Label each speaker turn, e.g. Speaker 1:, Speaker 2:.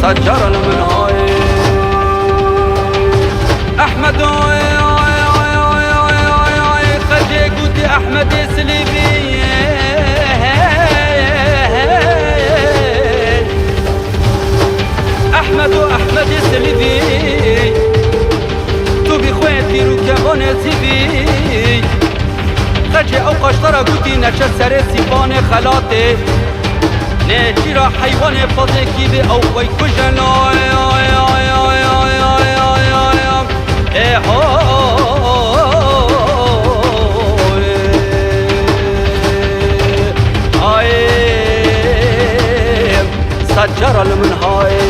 Speaker 1: سجر المنهاي أحمد خجي قدي أحمد سليبي أحمد سليبي تو بخواتي ركبان زيبي خجي أو قشترا قدي نشا سر سيبان خلاطي نجي را حيوان فضكي بي أو خوي كجن سجر المنهاي